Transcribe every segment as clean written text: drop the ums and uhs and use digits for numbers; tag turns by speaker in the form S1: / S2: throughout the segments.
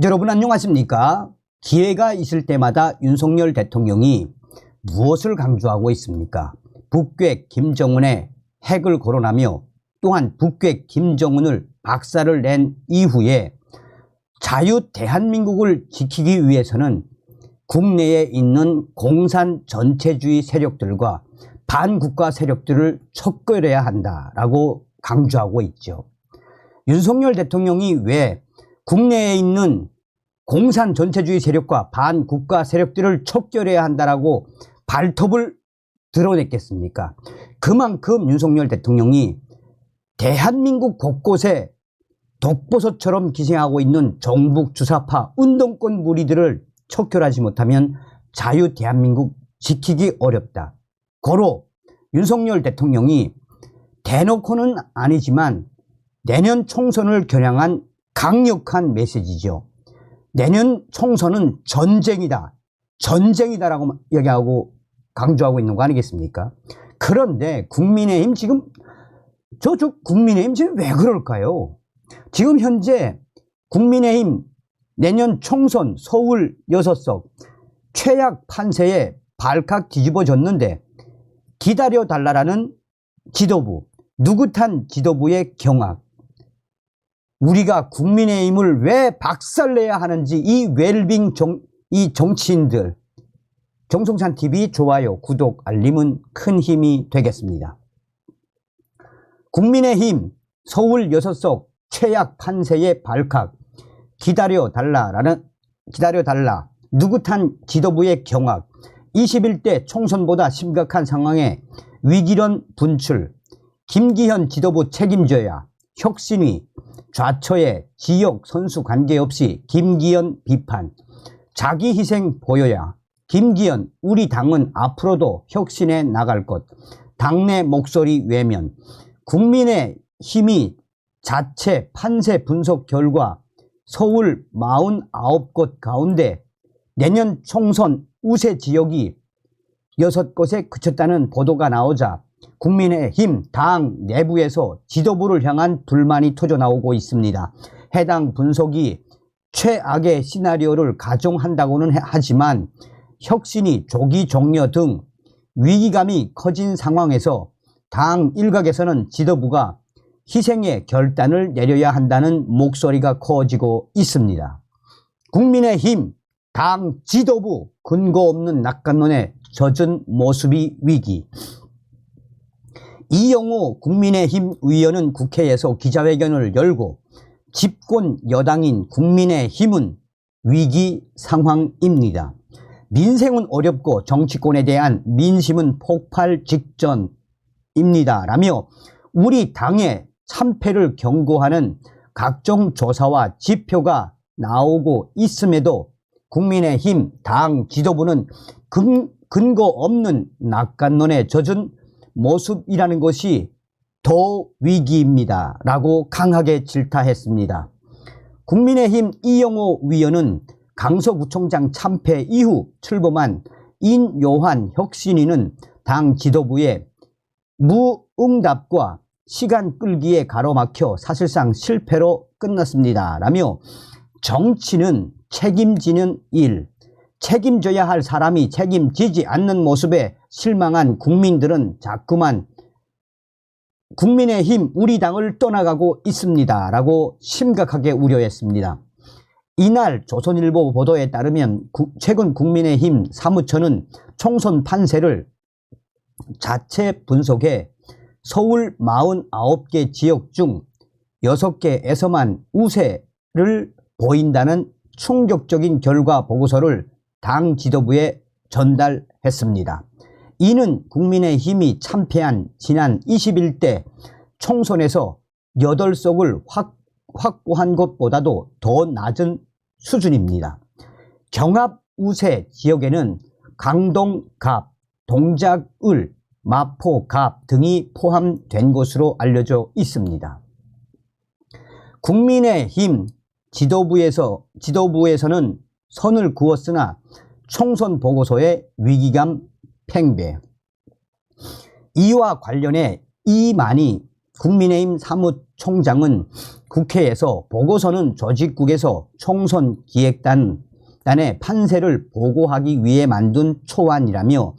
S1: 여러분 안녕하십니까? 기회가 있을 때마다 윤석열 대통령이 무엇을 강조하고 있습니까? 북괴 김정은의 핵을 거론하며 또한 북괴 김정은을 박살을 낸 이후에 자유 대한민국을 지키기 위해서는 국내에 있는 공산 전체주의 세력들과 반국가 세력들을 척결해야 한다라고 강조하고 있죠. 윤석열 대통령이 왜 국내에 있는 공산 전체주의 세력과 반국가 세력들을 척결해야 한다라고 발톱을 드러냈겠습니까? 그만큼 윤석열 대통령이 대한민국 곳곳에 독버섯처럼 기생하고 있는 정북 주사파 운동권 무리들을 척결하지 못하면 자유 대한민국 지키기 어렵다. 고로 윤석열 대통령이 대놓고는 아니지만 내년 총선을 겨냥한 강력한 메시지죠. 내년 총선은 전쟁이다. 전쟁이다라고 얘기하고 강조하고 있는 거 아니겠습니까? 그런데 국민의힘 지금 국민의힘 지금 왜 그럴까요? 지금 현재 국민의힘 내년 총선 서울 6석 최악 판세에 발칵 뒤집어졌는데 기다려달라라는 지도부, 누긋한 지도부의 경악, 우리가 국민의힘을 왜 박살내야 하는지 이 웰빙 이 정치인들, 정성찬TV 좋아요, 구독, 알림은 큰 힘이 되겠습니다. 국민의힘 서울 6석 최악 판세의 발칵, 기다려달라, 누긋한 지도부의 경악, 21대 총선보다 심각한 상황에 위기론 분출, 김기현 지도부 책임져야, 혁신위, 좌처의 지역 선수 관계없이 김기현 비판, 자기 희생 보여야, 김기현 우리 당은 앞으로도 혁신해 나갈 것, 당내 목소리 외면, 국민의 힘이 자체 판세 분석 결과 서울 49곳 가운데 내년 총선 우세 지역이 6곳에 그쳤다는 보도가 나오자 국민의힘 당 내부에서 지도부를 향한 불만이 터져나오고 있습니다. 해당 분석이 최악의 시나리오를 가정한다고는 하지만 혁신이 조기 종료 등 위기감이 커진 상황에서 당 일각에서는 지도부가 희생의 결단을 내려야 한다는 목소리가 커지고 있습니다. 국민의힘 당 지도부 근거 없는 낙관론에 젖은 모습이 위기. 이영호 국민의힘 의원은 국회에서 기자회견을 열고 집권 여당인 국민의힘은 위기 상황입니다. 민생은 어렵고 정치권에 대한 민심은 폭발 직전입니다. 라며 우리 당의 참패를 경고하는 각종 조사와 지표가 나오고 있음에도 국민의힘 당 지도부는 근거 없는 낙관론에 젖은 모습이라는 것이 더 위기입니다. 라고 강하게 질타했습니다. 국민의힘 이영호 위원은 강서구청장 참패 이후 출범한 인요한 혁신위는 당 지도부의 무응답과 시간 끌기에 가로막혀 사실상 실패로 끝났습니다. 라며 정치는 책임지는 일, 책임져야 할 사람이 책임지지 않는 모습에 실망한 국민들은 자꾸만 국민의힘 우리 당을 떠나가고 있습니다. 라고 심각하게 우려했습니다. 이날 조선일보 보도에 따르면 최근 국민의힘 사무처는 총선 판세를 자체 분석해 서울 49개 지역 중 6개에서만 우세를 보인다는 충격적인 결과 보고서를 당 지도부에 전달했습니다. 이는 국민의힘이 참패한 지난 21대 총선에서 8석을 확보한 것보다도 더 낮은 수준입니다. 경합 우세 지역에는 강동갑, 동작을, 마포갑 등이 포함된 것으로 알려져 있습니다. 국민의힘 지도부에서는 선을 그었으나 총선 보고서의 위기감 팽배. 이와 관련해 이만희 국민의힘 사무총장은 국회에서 보고서는 조직국에서 총선 기획단의 판세를 보고하기 위해 만든 초안이라며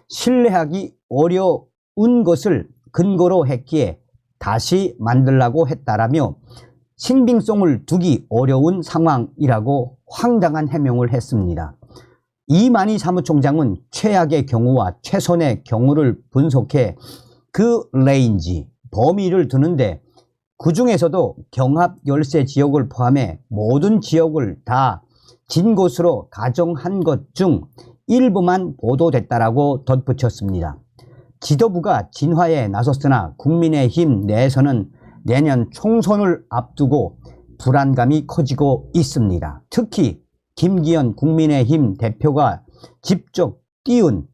S1: 신뢰하기 어려운 것을 근거로 했기에 다시 만들라고 했다라며 신빙성을 두기 어려운 상황이라고 황당한 해명을 했습니다. 이만희 사무총장은 최악의 경우와 최선의 경우를 분석해 그 레인지, 범위를 두는데 그 중에서도 경합 열세 지역을 포함해 모든 지역을 다 진 것으로 가정한 것 중 일부만 보도됐다라고 덧붙였습니다. 지도부가 진화에 나섰으나 국민의힘 내에서는 내년 총선을 앞두고 불안감이 커지고 있습니다. 특히 김기현 국민의힘 대표가 직접 띄운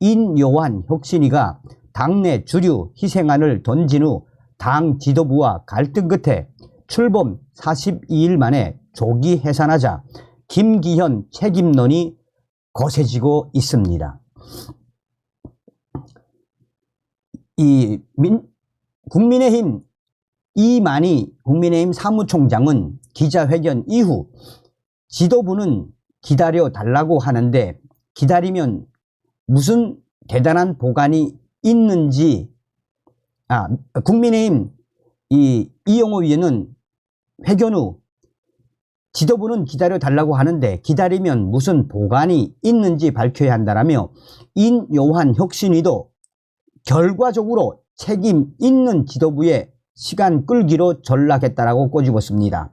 S1: 인요한 혁신위가 당내 주류 희생안을 던진 후 당 지도부와 갈등 끝에 출범 42일 만에 조기 해산하자 김기현 책임론이 거세지고 있습니다. 국민의힘 이만희 국민의힘 사무총장은 기자회견 이후 지도부는 기다려 달라고 하는데 기다리면 무슨 대단한 보관이 있는지 국민의힘 이영호 위원은 회견 후 지도부는 기다려 달라고 하는데 기다리면 무슨 보관이 있는지 밝혀야 한다라며 인요한 혁신위도 결과적으로 책임 있는 지도부의 시간 끌기로 전락했다라고 꼬집었습니다.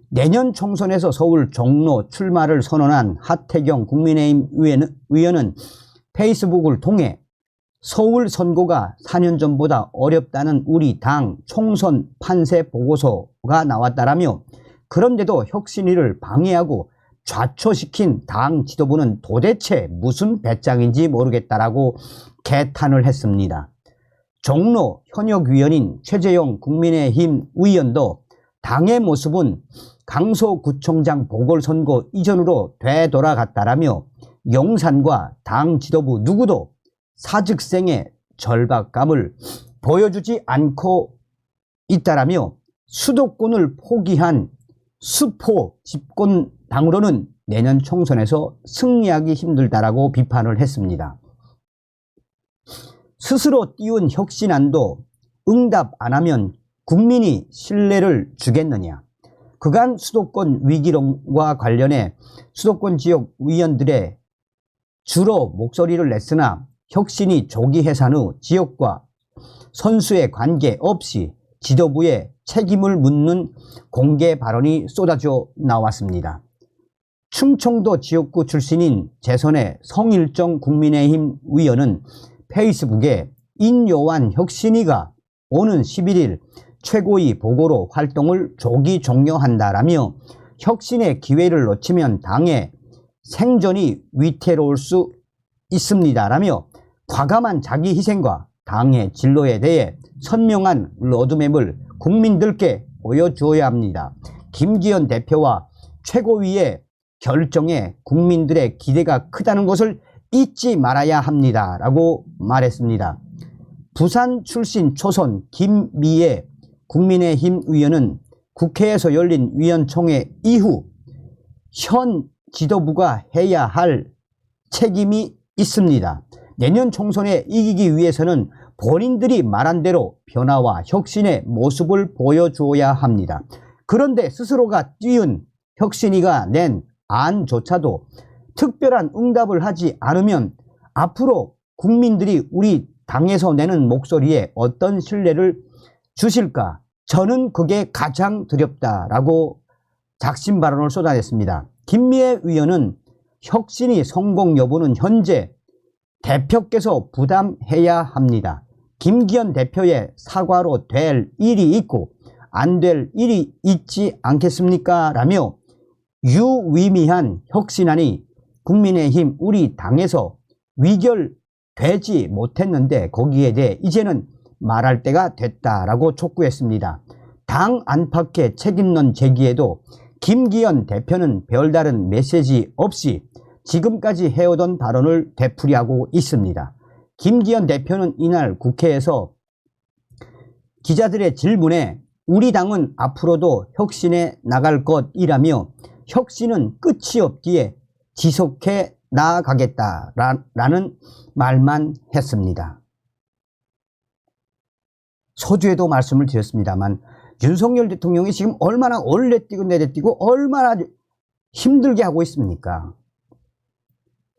S1: 내년 총선에서 서울 종로 출마를 선언한 하태경 국민의힘 의원은 페이스북을 통해 서울 선거가 4년 전보다 어렵다는 우리 당 총선 판세 보고서가 나왔다라며 그런데도 혁신위를 방해하고 좌초시킨 당 지도부는 도대체 무슨 배짱인지 모르겠다라고 개탄을 했습니다. 종로 현역위원인 최재형 국민의힘 의원도 당의 모습은 강서구청장 보궐선거 이전으로 되돌아갔다라며 용산과 당 지도부 누구도 사직생의 절박감을 보여주지 않고 있다라며 수도권을 포기한 수포 집권당으로는 내년 총선에서 승리하기 힘들다라고 비판을 했습니다. 스스로 띄운 혁신안도 응답 안 하면 국민이 신뢰를 주겠느냐. 그간 수도권 위기론과 관련해 수도권 지역 의원들의 주로 목소리를 냈으나 혁신이 조기 해산 후 지역과 선수의 관계 없이 지도부의 책임을 묻는 공개 발언이 쏟아져 나왔습니다. 충청도 지역구 출신인 재선의 성일정 국민의힘 의원은 페이스북에 인요한 혁신위가 오는 11일 최고위 보고로 활동을 조기 종료한다라며 혁신의 기회를 놓치면 당의 생존이 위태로울 수 있습니다라며 과감한 자기 희생과 당의 진로에 대해 선명한 로드맵을 국민들께 보여주어야 합니다. 김기현 대표와 최고위의 결정에 국민들의 기대가 크다는 것을 잊지 말아야 합니다. 라고 말했습니다. 부산 출신 초선 김미애 국민의힘 의원은 국회에서 열린 위원총회 이후 현 지도부가 해야 할 책임이 있습니다. 내년 총선에 이기기 위해서는 본인들이 말한 대로 변화와 혁신의 모습을 보여주어야 합니다. 그런데 스스로가 띄운 혁신위가 낸 안조차도 특별한 응답을 하지 않으면 앞으로 국민들이 우리 당에서 내는 목소리에 어떤 신뢰를 주실까? 저는 그게 가장 두렵다라고 작심 발언을 쏟아냈습니다. 김미애 의원은 혁신이 성공 여부는 현재 대표께서 부담해야 합니다. 김기현 대표의 사과로 될 일이 있고 안 될 일이 있지 않겠습니까? 라며 유의미한 혁신안이 국민의힘 우리 당에서 위결되지 못했는데 거기에 대해 이제는 말할 때가 됐다라고 촉구했습니다. 당 안팎의 책임론 제기에도 김기현 대표는 별다른 메시지 없이 지금까지 해오던 발언을 되풀이하고 있습니다. 김기현 대표는 이날 국회에서 기자들의 질문에 우리 당은 앞으로도 혁신해 나갈 것이라며 혁신은 끝이 없기에 지속해 나아가겠다라는 말만 했습니다. 서두에도 말씀을 드렸습니다만 윤석열 대통령이 지금 얼마나 얼레뛰고 내려뛰고 얼마나 힘들게 하고 있습니까?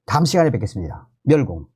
S1: 다음 시간에 뵙겠습니다. 멸공.